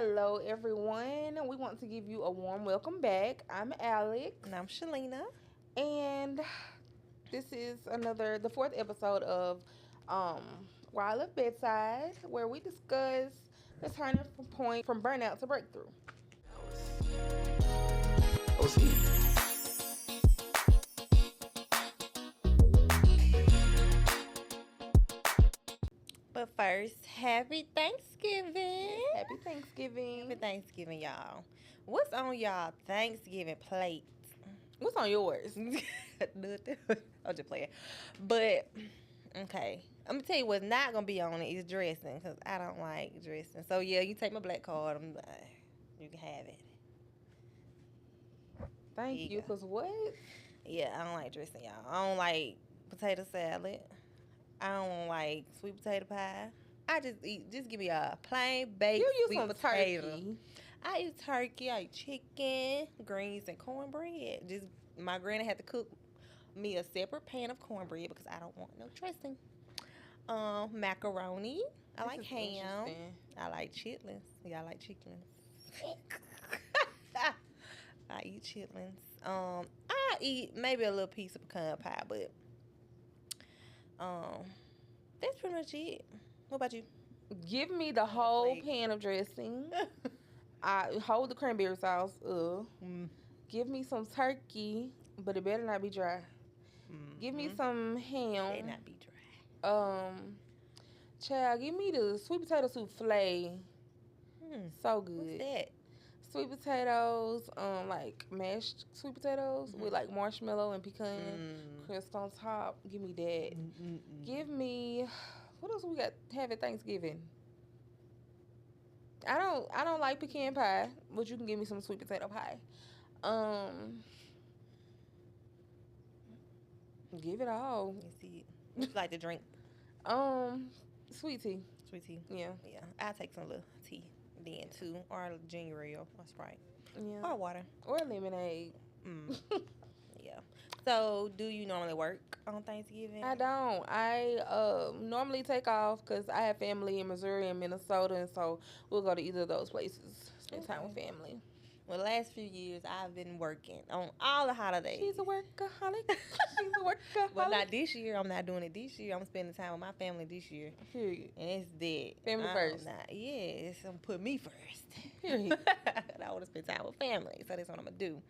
Hello, everyone. We want to give you a warm welcome back. I'm Alex, And I'm Shelena. and this is the fourth episode of um, Why I Love Bedside, where we discuss the turning point from burnout to breakthrough. But first, happy Thanksgiving. Happy Thanksgiving. Happy Thanksgiving, y'all. What's on y'all Thanksgiving plate? What's on yours? Nothing. I'll just play it. But, okay. I'm going to tell you what's not going to be on it is dressing because I don't like dressing. So, yeah, you take my black card. You can have it. Thank you, because what? Yeah, I don't like dressing, y'all. I don't like potato salad. I don't like sweet potato pie. Just give me a plain baked You use sweet some potato. turkey. I eat turkey, I eat chicken, greens, and cornbread. Just my granny had to cook me a separate pan of cornbread because I don't want no dressing. Macaroni. I like ham. I like chitlins. Yeah, I like chitlins. I eat chitlins. I eat maybe a little piece of pecan pie, but that's pretty much it. What about you? Give me the whole pan of dressing. I hold the cranberry sauce. Give me some turkey, but it better not be dry. Give me some ham. Better not be dry. Child, give me the sweet potato souffle. So good. What's that? Sweet potatoes, like mashed sweet potatoes with like marshmallow and pecan crust on top. Give me that. Give me, what else we got have at Thanksgiving? I don't like pecan pie, but you can give me some sweet potato pie. Give it all. You see, what you like to drink? Sweet tea. Sweet tea. Yeah. Yeah, I'll take some little tea then too, or ginger ale or Sprite. Yeah. Or water. Or lemonade. Yeah. So, do you normally work on Thanksgiving? I don't. I normally take off because I have family in Missouri and Minnesota, and so we'll go to either of those places, spend time with family. Well, the last few years, I've been working on all the holidays. She's a workaholic. She's a workaholic. But not this year. I'm not doing it this year. I'm spending time with my family this year. Period. And it's dead. Family first. Yes, I'm put me first. Period. I want to spend time with family, so that's what I'm going to do.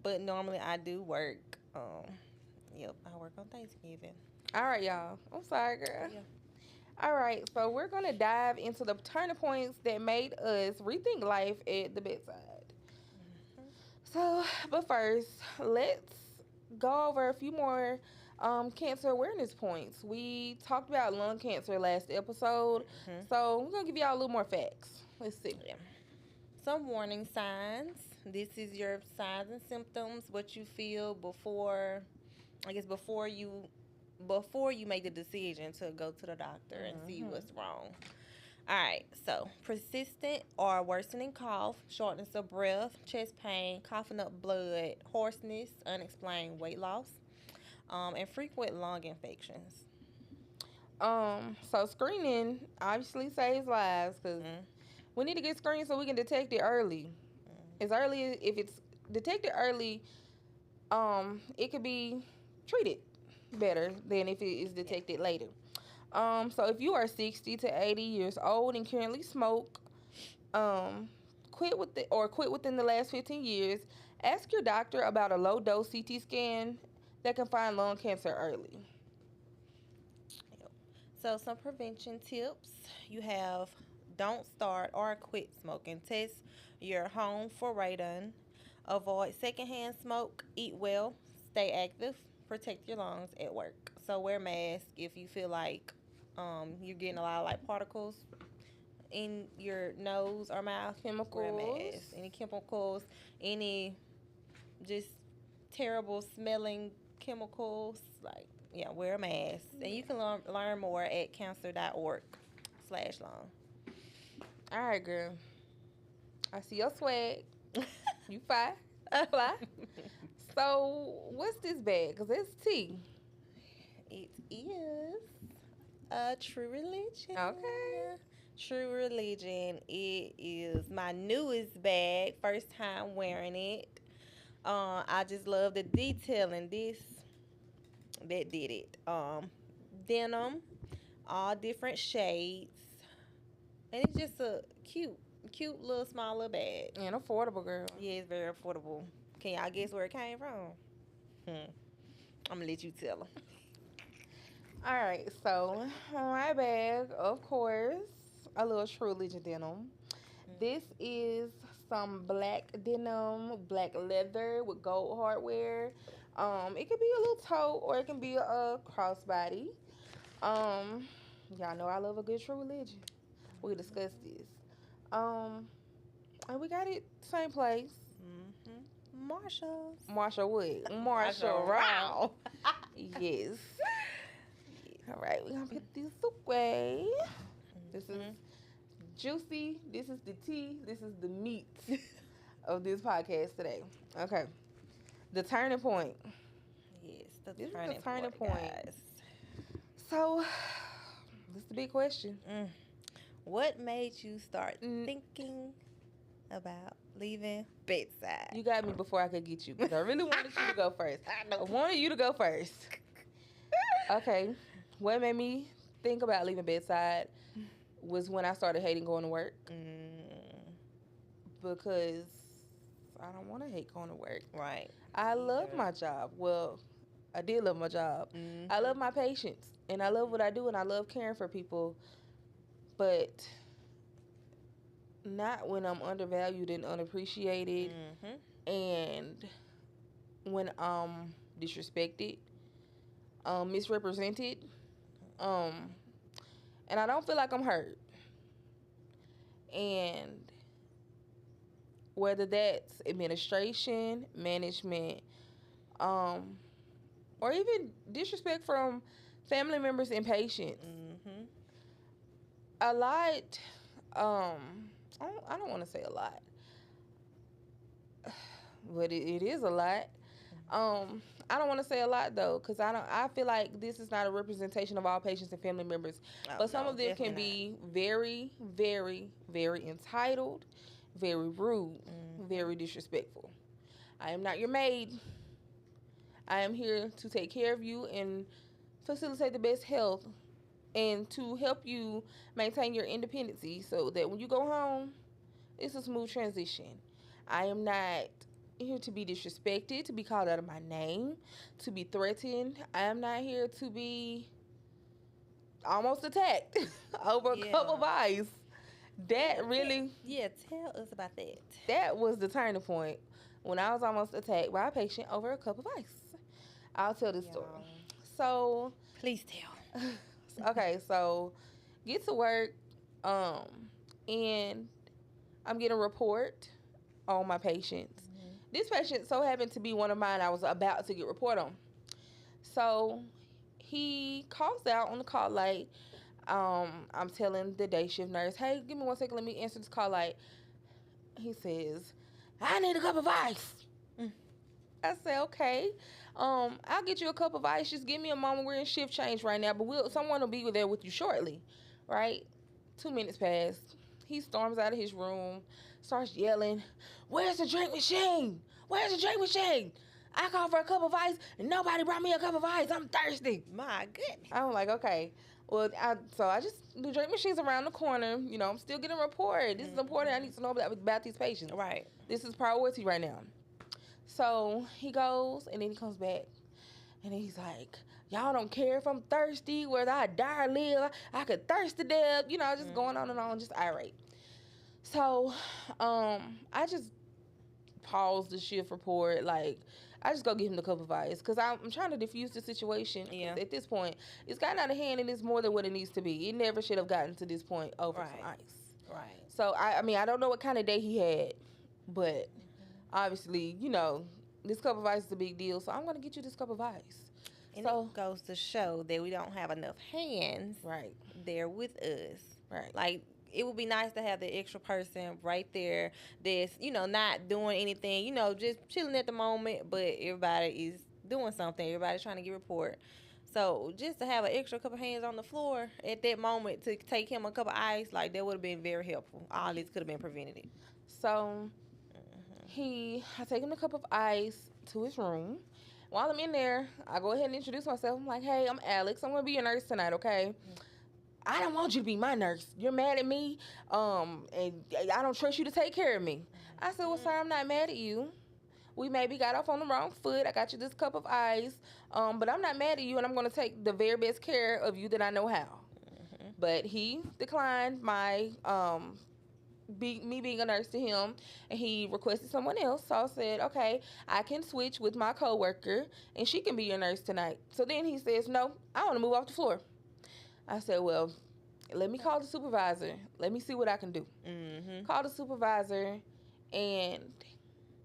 But normally, I do work. Yep, I work on Thanksgiving. All right, y'all. I'm sorry, girl. Yeah. All right, so we're going to dive into the turning points that made us rethink life at the bedside. So, but first, let's go over a few more cancer awareness points. We talked about lung cancer last episode, so we're going to give y'all a little more facts. Let's see. Yeah. Some warning signs. This is your signs and symptoms, what you feel before you make the decision to go to the doctor and see what's wrong. All right, so persistent or worsening cough, shortness of breath, chest pain, coughing up blood, hoarseness, unexplained weight loss, and frequent lung infections. So screening obviously saves lives because we need to get screened so we can detect it early. As early as if it's detected early, it could be treated better than if it is detected later. So if you are 60 to 80 years old and currently smoke, quit within the last 15 years, ask your doctor about a low dose CT scan that can find lung cancer early. So some prevention tips. You have don't start or quit smoking. Test your home for radon. Avoid secondhand smoke. Eat well. Stay active. Protect your lungs at work. So wear mask if you feel like you're getting a lot of like particles in your nose or mouth. Chemicals. Wear a mask. Any chemicals, any just terrible smelling chemicals, like wear a mask. And you can learn more at cancer.org/lung. All right, girl. I see your swag. You fly. So, what's this bag? Because it's tea. It is a true religion. Okay. True Religion. It is my newest bag. First time wearing it. I just love the detailing. This that did it. Denim, all different shades, and it's just a cute little small little bag. And affordable, girl. Yeah, it's very affordable. Can y'all guess where it came from? Hmm. I'm gonna let you tell them. All right, so my bag, of course, a little True Religion denim. This is some black denim, black leather with gold hardware. It could be a little tote or it can be a crossbody. Um, y'all know I love a good True Religion. We discussed this. Um, and we got it same place. Marshalls. Marshall Wood. Marshall Rao. Yes. All right, we're gonna put this away. This is juicy. This is the tea. This is the meat of this podcast today. Okay. The turning point. Yes, This is the turning turning point. point. Guys. So, this is the big question. What made you start thinking about leaving Bedside? You got me before I could get you because I really wanted you to go first. I wanted you to go first. Okay. What made me think about leaving Bedside was when I started hating going to work. Because I don't want to hate going to work. Right. I love my job. Well, I did love my job. I love my patients. And I love what I do. And I love caring for people. But not when I'm undervalued and unappreciated. And when I'm disrespected, misrepresented. And I don't feel like I'm heard. And whether that's administration, management, or even disrespect from family members and patients. A lot, I don't want to say a lot, but it is a lot. I don't want to say a lot though, because I feel like this is not a representation of all patients and family members. But some of them can be very, very, very entitled, very rude, very disrespectful. I am not your maid. I am here to take care of you and facilitate the best health and to help you maintain your independency so that when you go home, it's a smooth transition. I am not here to be disrespected, to be called out of my name, to be threatened. I am not here to be almost attacked over a cup of ice. That really... Yeah, tell us about that. That was the turning point when I was almost attacked by a patient over a cup of ice. I'll tell this story. So... Please tell. Okay, so get to work, and I'm getting a report on my patients. This patient so happened to be one of mine I was about to get report on. So he calls out on the call light. I'm telling the day shift nurse, hey, give me 1 second, let me answer this call light. He says, I need a cup of ice. I say, okay. I'll get you a cup of ice. Just give me a moment. We're in shift change right now, but someone will be there with you shortly, right? 2 minutes pass. He storms out of his room, starts yelling, where's the drink machine? Where's the drink machine? I called for a cup of ice, and nobody brought me a cup of ice. I'm thirsty. My goodness. I'm like, okay. Well, the drink machine's around the corner. You know, I'm still getting a report. This is important. I need to know about these patients. Right. This is priority right now. So he goes, and then he comes back, and then he's like, y'all don't care if I'm thirsty, whether I die or live. I could thirst to death. You know, just going on and on, just irate. So I just paused the shift report. Like, I just go give him the cup of ice because I'm trying to diffuse the situation. Yeah. At this point, it's gotten out of hand, and it's more than what it needs to be. It never should have gotten to this point over some ice. Right. So, I mean, I don't know what kind of day he had, but... Obviously, you know, this cup of ice is a big deal, so I'm going to get you this cup of ice. And it goes to show that we don't have enough hands there with us. Right. Like, it would be nice to have the extra person right there that's, you know, not doing anything, you know, just chilling at the moment, but everybody is doing something. Everybody's trying to get a report. So just to have an extra couple hands on the floor at that moment to take him a cup of ice, like that would have been very helpful. All this could have been prevented. So I take him a cup of ice to his room. While I'm in there, I go ahead and introduce myself. I'm like, hey, I'm Alex. I'm gonna be your nurse tonight, okay? I don't want you to be my nurse. You're mad at me, and I don't trust you to take care of me. I said, well, sir, I'm not mad at you. We maybe got off on the wrong foot. I got you this cup of ice, but I'm not mad at you, and I'm going to take the very best care of you that I know how. But he declined me being a nurse to him, and he requested someone else. So I said, okay, I can switch with my coworker, and she can be your nurse tonight. So then he says, no, I want to move off the floor. I said, well, let me call the supervisor. Let me see what I can do. Call the supervisor, and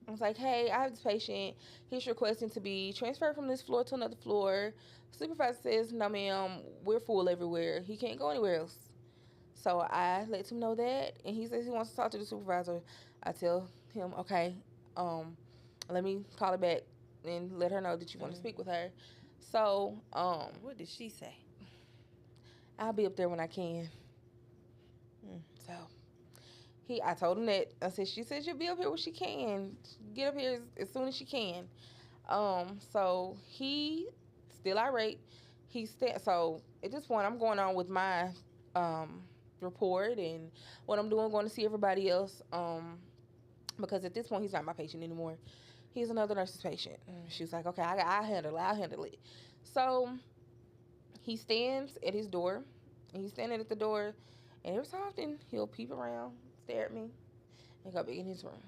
I was like, hey, I have this patient. He's requesting to be transferred from this floor to another floor. Supervisor says, no, ma'am, we're full everywhere. He can't go anywhere else. So I let him know that, and he says he wants to talk to the supervisor. I tell him, okay, let me call her back and let her know that you want to speak with her. So, what did she say? I'll be up there when I can. So I told him that. I said, she said she'll be up here when she can. Get up here as soon as she can. So he still irate. So at this point, I'm going on with my report and what I'm doing, going to see everybody else. Because at this point, he's not my patient anymore. He's another nurse's patient. She was like, okay, I'll handle it. So he stands at his door, and he's standing at the door, and every so often he'll peep around, stare at me, and go back in his room.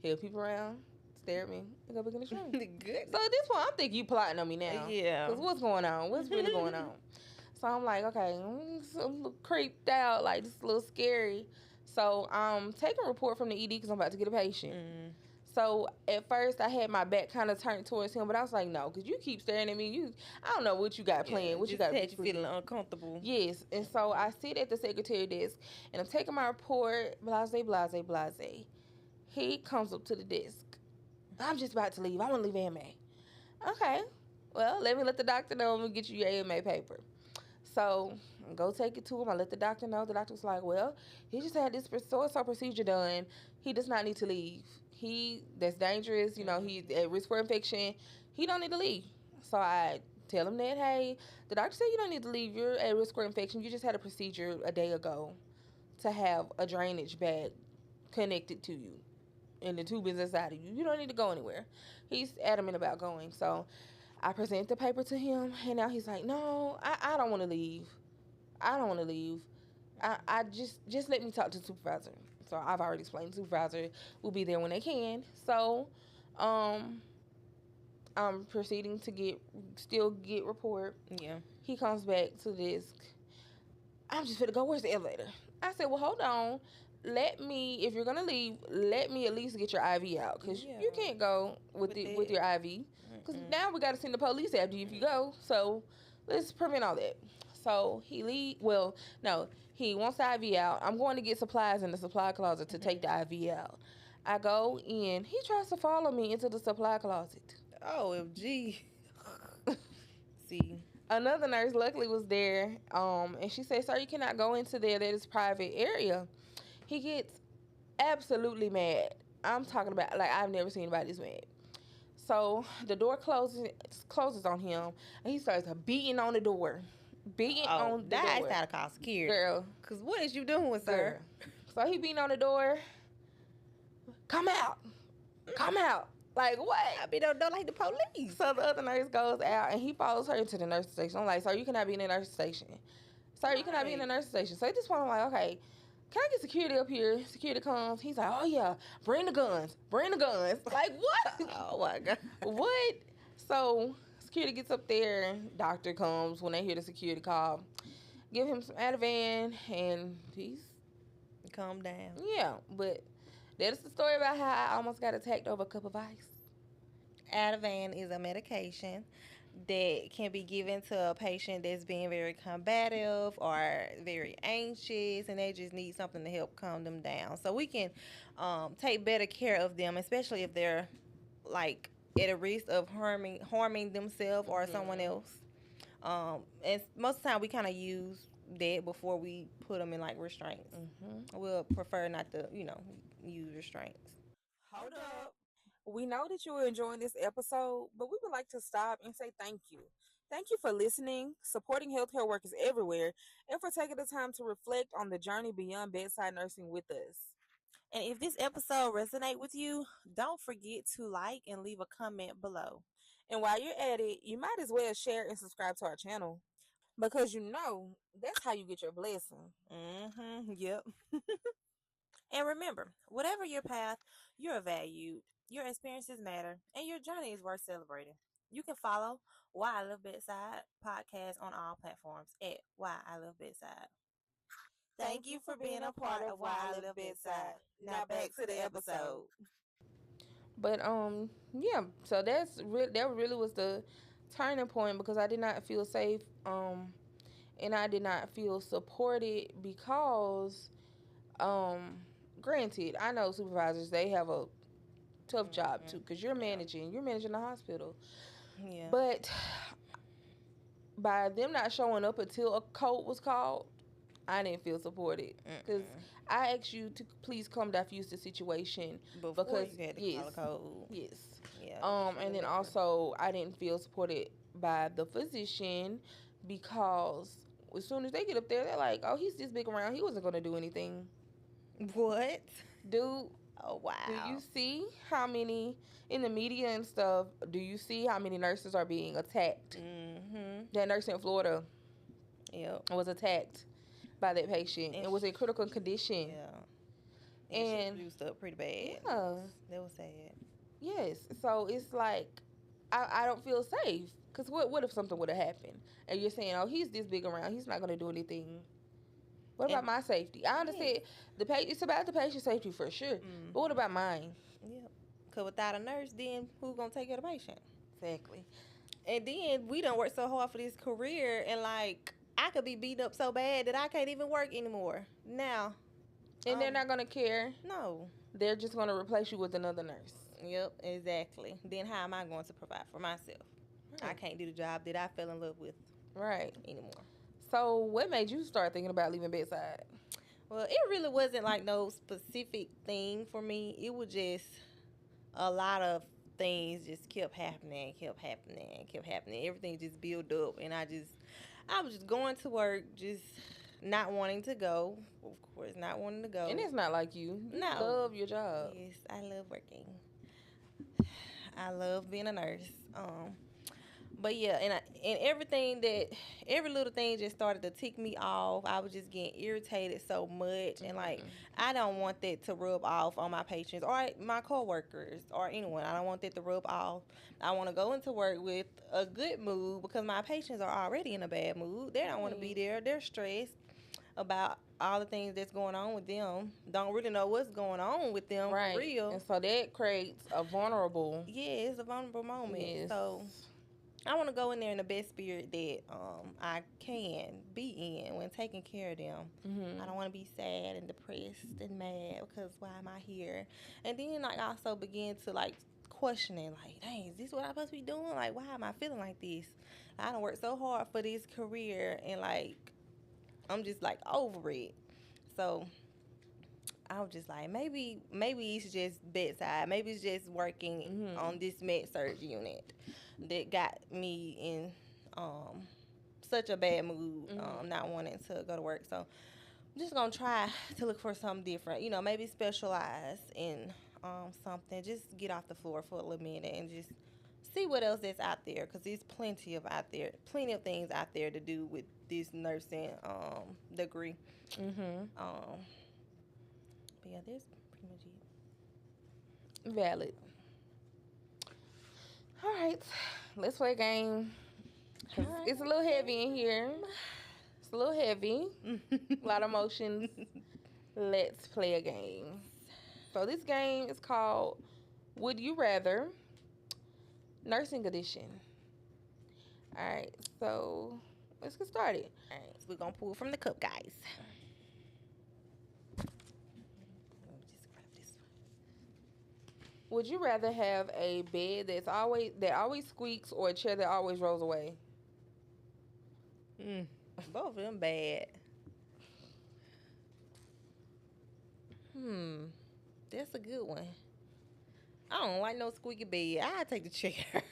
He'll peep around, stare at me, and go back in his room. Good. So at this point, I'm thinking you plotting on me now. Yeah. Because what's going on? What's really going on? So I'm like, okay, I'm a little creeped out, like just a little scary. So I'm taking a report from the ED because I'm about to get a patient. So at first I had my back kind of turned towards him, but I was like, no, because you keep staring at me. I don't know what you got planned. What you got? Had you feeling uncomfortable. Yes. And so I sit at the secretary desk, and I'm taking my report, blase. He comes up to the desk. I'm just about to leave. I want to leave AMA. Okay. Well, let the doctor know I'm going to get you your AMA paper. So I go take it to him. I let the doctor know. The doctor's like, well, he just had this so-and-so procedure done. He does not need to leave. That's dangerous. He's at risk for infection. He don't need to leave. So I tell him that, hey, the doctor said you don't need to leave. You're at risk for infection. You just had a procedure a day ago to have a drainage bag connected to you, and the tube is inside of you. You don't need to go anywhere. He's adamant about going. So I present the paper to him, and now he's like, no, I don't want to leave. I don't want to leave. I just let me talk to the supervisor. So I've already explained the supervisor will be there when they can. So I'm proceeding to get report. Yeah. He comes back to the desk. I'm just finna go, where's the elevator? I said, well, hold on. If you're gonna leave, let me at least get your IV out, because you can't go with your IV, because now we gotta send the police after you if you go. So let's prevent all that. So he wants the IV out. I'm going to get supplies in the supply closet to take the IV out. I go in. He tries to follow me into the supply closet. OMG. See. Another nurse luckily was there, and she said, sir, you cannot go into there. That is private area. He gets absolutely mad. I'm talking about, like, I've never seen anybody this mad. So the door closes on him, and he starts beating on the door. That's gotta call security. Girl. Because what is you doing, sir? So he beating on the door. Come out. Like, what? I be don't like the police. So the other nurse goes out, and he follows her into the nurse station. I'm like, sir, you cannot be in the nurse station. Sir, you cannot be in the nurse station. So at this point, I'm like, okay, can I get security up here? Security comes. He's like, oh, yeah, bring the guns. Like, what? Oh, my God. What? So security gets up there. Doctor comes when they hear the security call. Give him some Ativan, and peace. Calm down. Yeah, but that's the story about how I almost got attacked over a cup of ice. Ativan is a medication that can be given to a patient that's being very combative or very anxious, and they just need something to help calm them down. So we can take better care of them, especially if they're like at a risk of harming themselves or someone else. And most of the time we kind of use that before we put them in like restraints. We'll prefer not to, use restraints. Hold up. We know that you are enjoying this episode, but we would like to stop and say thank you. Thank you for listening, supporting healthcare workers everywhere, and for taking the time to reflect on the journey beyond bedside nursing with us. And if this episode resonate with you, don't forget to like and leave a comment below. And while you're at it, you might as well share and subscribe to our channel because that's how you get your blessing. Yep. And remember, whatever your path, you're valued, your experiences matter, and your journey is worth celebrating. You can follow Why I Love Bedside podcast on all platforms at Why I Love Bedside. Thank you for being a part of Why I Love Bedside. Now back to the episode. But yeah. So that really was the turning point because I did not feel safe. And I did not feel supported because granted, I know supervisors, they have a tough job too because you're managing the hospital. Yeah. But by them not showing up until a code was called, I didn't feel supported because I asked you to please come diffuse the situation Before you had to call a code. Yes. Yeah. And then also I didn't feel supported by the physician because as soon as they get up there, they're like, "Oh, he's this big around. He wasn't gonna do anything." What? Dude. Oh wow. Do you see how many in the media and stuff? Do you see how many nurses are being attacked? That nurse in Florida, was attacked by that patient. It was in critical condition. Yeah. And she bruised up pretty bad. Yeah. That was sad. Yes. So it's like I don't feel safe because what if something would have happened and you're saying, "Oh, he's this big around. He's not going to do anything." What about my safety? I understand it's about the patient's safety for sure. But what about mine? Yeah. Because without a nurse, then who's going to take care of the patient? Exactly. And then we done worked so hard for this career, and like I could be beat up so bad that I can't even work anymore now. And they're not going to care. No. They're just going to replace you with another nurse. Yep, exactly. Then how am I going to provide for myself? Right. I can't do the job that I fell in love with anymore. So what made you start thinking about leaving bedside? Well, it really wasn't like no specific thing for me. It was just a lot of things just kept happening. Everything just built up, and I was just going to work, just not wanting to go. Of course, not wanting to go. And it's not like you. You love your job. Yes, I love working. I love being a nurse. But yeah, and every little thing just started to tick me off. I was just getting irritated so much, and like I don't want that to rub off on my patients or my coworkers or anyone. I don't want that to rub off. I want to go into work with a good mood because my patients are already in a bad mood. They don't want to be there. They're stressed about all the things that's going on with them. Don't really know what's going on with them for real. And so that creates a vulnerable. Yeah, it's a vulnerable moment. Yes. So I want to go in there in the best spirit that I can be in when taking care of them. I don't want to be sad and depressed and mad because why am I here? And then like I also begin to like questioning like, dang, is this what I'm supposed to be doing? Like, why am I feeling like this? I done worked so hard for this career and like I'm just like over it. So I was just like, maybe it's just bedside. Maybe it's just working on this med surg unit that got me in such a bad mood, not wanting to go to work. So I'm just gonna try to look for something different. Maybe specialize in something. Just get off the floor for a little minute and just see what else that's out there. Cause there's plenty of things out there to do with this nursing degree. But yeah, that's pretty much it. Valid. All right, let's play a game. It's a little heavy in here. It's a little heavy. A lot of emotions. Let's play a game. So this game is called Would You Rather? Nursing Edition. All right, so let's get started. All right, so we're going to pull from the cup, guys. Would you rather have a bed that always squeaks or a chair that always rolls away? Mm. Both of them bad. That's a good one. I don't like no squeaky bed. I take the chair.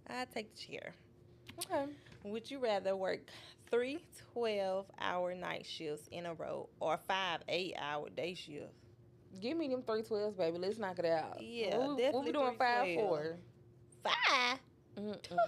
I take the chair. Okay. Would you rather work 3 12-hour night shifts in a row or 5 8-hour day shifts? Give me them 312s, baby. Let's knock it out. Yeah, What we definitely doing 5 312. for? 5? Mm-mm.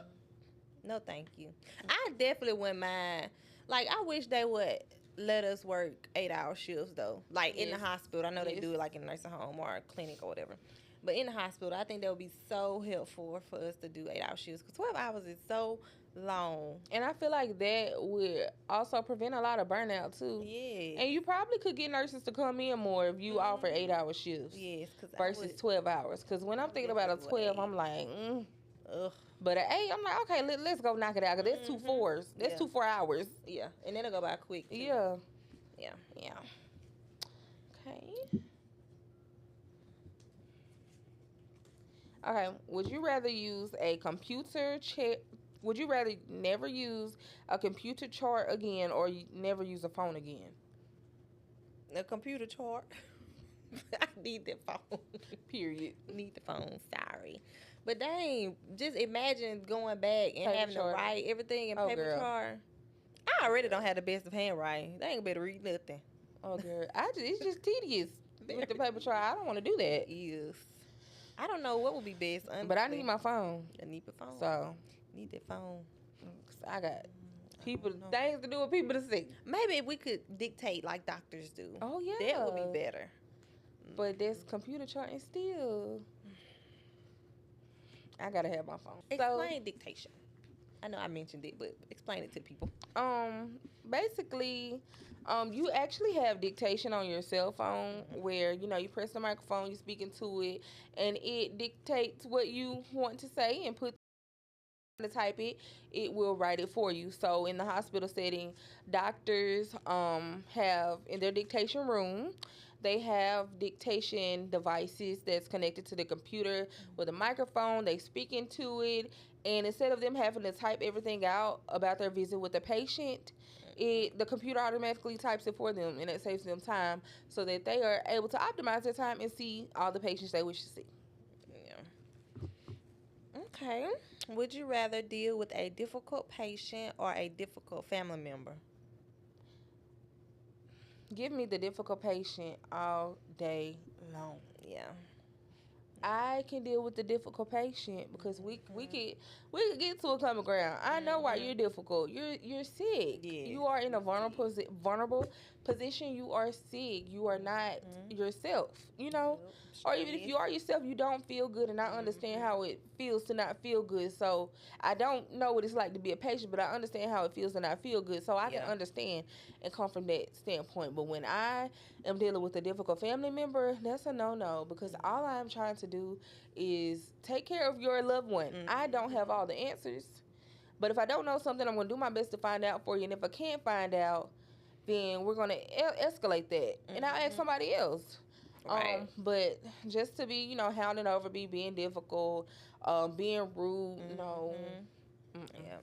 No, thank you. I definitely wouldn't mind. Like, I wish they would let us work 8-hour shifts, though. Like, in the Yes. hospital. I know they Yes. do it, like, in a nursing home or a clinic or whatever. But in the hospital, I think that would be so helpful for us to do 8-hour shifts. Because 12 hours is so long. And I feel like that would also prevent a lot of burnout too. Yeah. And you probably could get nurses to come in more if you offer 8-hour shifts Yes, because versus 12 hours. Because when I'm thinking about a 12, I'm like, Ugh. But at 8, I'm like, okay, let's go knock it out. Because that's 2 4s. That's Yeah. 2 4 hours. Yeah, and then it'll go by quick, too. Yeah. Yeah. Yeah. Okay. Okay. Would you rather use a computer check? Would you rather never use a computer chart again or never use a phone again? A computer chart. I need the phone. Period. Need the phone. Sorry. But dang, just imagine going back and Paper having chart. to write everything in Oh, paper girl. chart. I already don't have the best of handwriting. They ain't better read nothing. Oh, girl. It's just tedious with the paper chart. I don't want to do that. Yes. I don't know what would be best, honestly. But I need my phone. I need the phone. So, Need that phone. 'cause I got things to do with people to see. Maybe if we could dictate like doctors do. Oh, yeah. That would be better. But this computer charting still. I gotta have my phone. Explain dictation. I know I mentioned it, but explain it to people. Basically, you actually have dictation on your cell phone where you press the microphone, you speak into it, and it dictates what you want to say and put to type it. It will write it for you. So in the hospital setting, doctors have in their dictation room. They have dictation devices that's connected to the computer with a microphone. They speak into it, and instead of them having to type everything out about their visit with the patient, the computer automatically types it for them, and it saves them time so that they are able to optimize their time and see all the patients they wish to see. Yeah. Okay. Would you rather deal with a difficult patient or a difficult family member? Give me the difficult patient all day long. Yeah. I can deal with the difficult patient because we could get to a common ground. I know why you're difficult. You're sick. Yeah. You are in a vulnerable position. You are sick. You are not yourself. Or even if you are yourself, you don't feel good, and I understand how it feels to not feel good. So I don't know what it's like to be a patient, but I understand how it feels to not feel good. So I can understand and come from that standpoint. But when I am dealing with a difficult family member, that's a no-no because all I'm trying to do is take care of your loved one. I don't have all the answers, but if I don't know something, I'm going to do my best to find out for you. And if I can't find out, then we're going to escalate that, and I'll ask somebody else. Right. But just to be, hounding over me, being difficult, being rude, no. Yeah.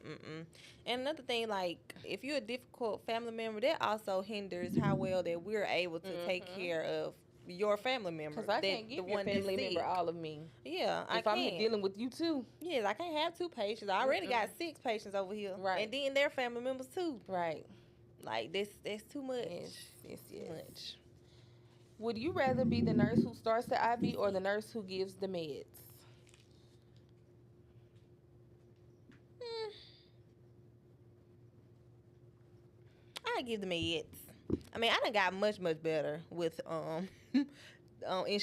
And another thing, like, if you're a difficult family member, that also hinders how well that we're able to take care of your family member. Because I can't give your family member all of me. Yeah, if I'm dealing with you too. Yes, I can't have 2 patients. I already got 6 patients over here. Right. And then their family members too. Right. Like, that's too much. Yes. Too much. Would you rather be the nurse who starts the IV or the nurse who gives the meds? I give the meds. I mean, I done got much better with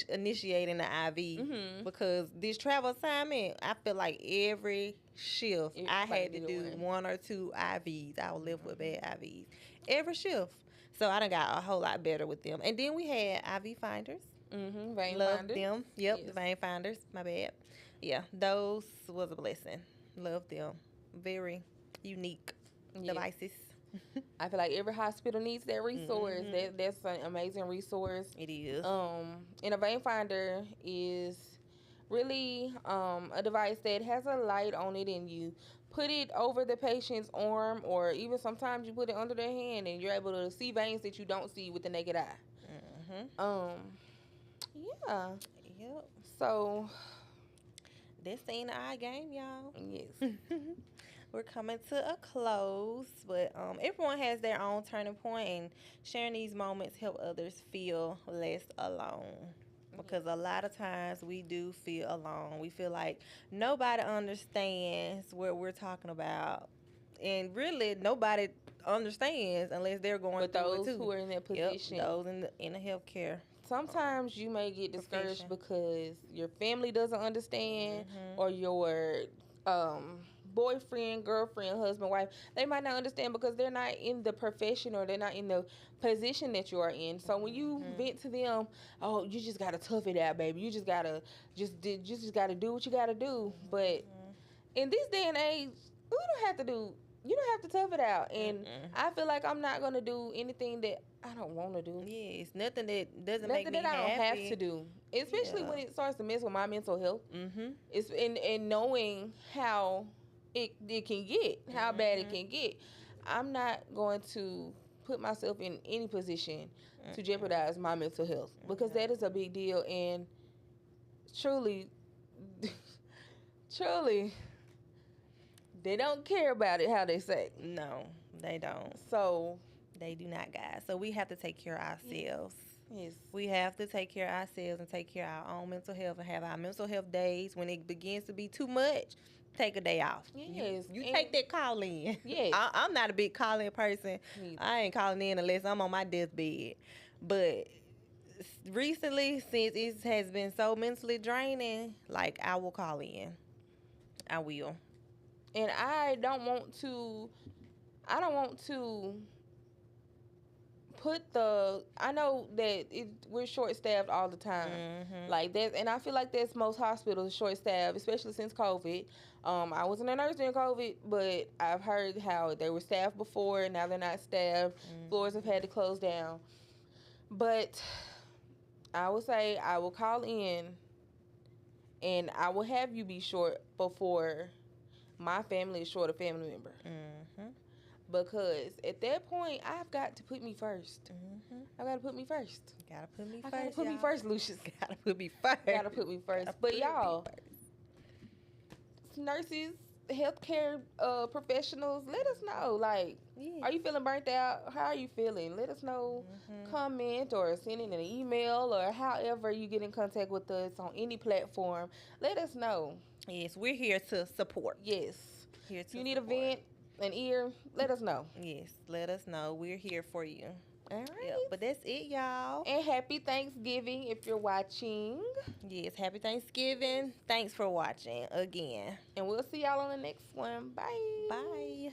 initiating the IV because this travel assignment, I feel like every shift I had to do 1 or 2 IVs. I would live with bad IVs every shift. So I done got a whole lot better with them. And then we had IV finders. Vein Love finders. them. Yep, yes. The vein finders. My bad. Yeah, those was a blessing. Love them. Very unique devices. I feel like every hospital needs that resource. That's an amazing resource. It is. And a vein finder is really a device that has a light on it, and you put it over the patient's arm, or even sometimes you put it under their hand, and you're able to see veins that you don't see with the naked eye. Yeah. Yep. So This ain't our game, y'all. yes. We're coming to a close, but everyone has their own turning point, and sharing these moments help others feel less alone. Because a lot of times we do feel alone. We feel like nobody understands what we're talking about, and really nobody understands unless they're going But through it those too. who are in that Yep, position, those in the healthcare sometimes you may get discouraged profession. because your family doesn't understand, Mhm. or your um, boyfriend, girlfriend, husband, wife, they might not understand because they're not in the profession, or they're not in the position that you are in. So when you vent to them, oh, you just gotta tough it out, baby. You just gotta just gotta do what you gotta do. But in this day and age, you don't have to do. You don't have to tough it out. And I feel like I'm not gonna do anything that I don't want to do. Yeah, it's nothing that doesn't make Nothing me that I don't have happy. to do, especially Yeah. when it starts to mess with my mental health. Mhm. It's in knowing how it can get, how bad it can get. I'm not going to put myself in any position to jeopardize my mental health, because that is a big deal. And truly, truly, they don't care about it, how they say. No, they don't. So They do not, guys. So we have to take care of ourselves. yes, We have to take care of ourselves and take care of our own mental health, and have our mental health days. When it begins to be too much, take a day off. yes, You take that call in. Yes. I'm not a big call in person. Neither. I ain't calling in unless I'm on my deathbed. But recently, since it has been so mentally draining, like, I will call in. I will. And I don't want to. Put the. I know that we're short staffed all the time, like that, and I feel like that's most hospitals short staffed, especially since COVID. I wasn't a nurse during COVID, but I've heard how they were staffed before, and now they're not staffed. Floors have had to close down. But I would say I will call in, and I will have you be short before my family is short a family member. Because at that point, I've got to put me 1st. I've got to put me first. Gotta put me I first. gotta put me first, Lucius. Gotta put me first. Gotta put me first. But y'all, nurses, healthcare professionals, let us know. Like, are you feeling burnt out? How are you feeling? Let us know. Comment or send in an email, or however you get in contact with us on any platform. Let us know. Yes, we're here to support. Yes. Here If to you need support. a vent, an ear, let us know. Yes, let us know. We're here for you. All right. Yeah, but that's it, y'all. And happy Thanksgiving if you're watching. Yes, happy Thanksgiving. Thanks for watching again. And we'll see y'all on the next one. Bye. Bye.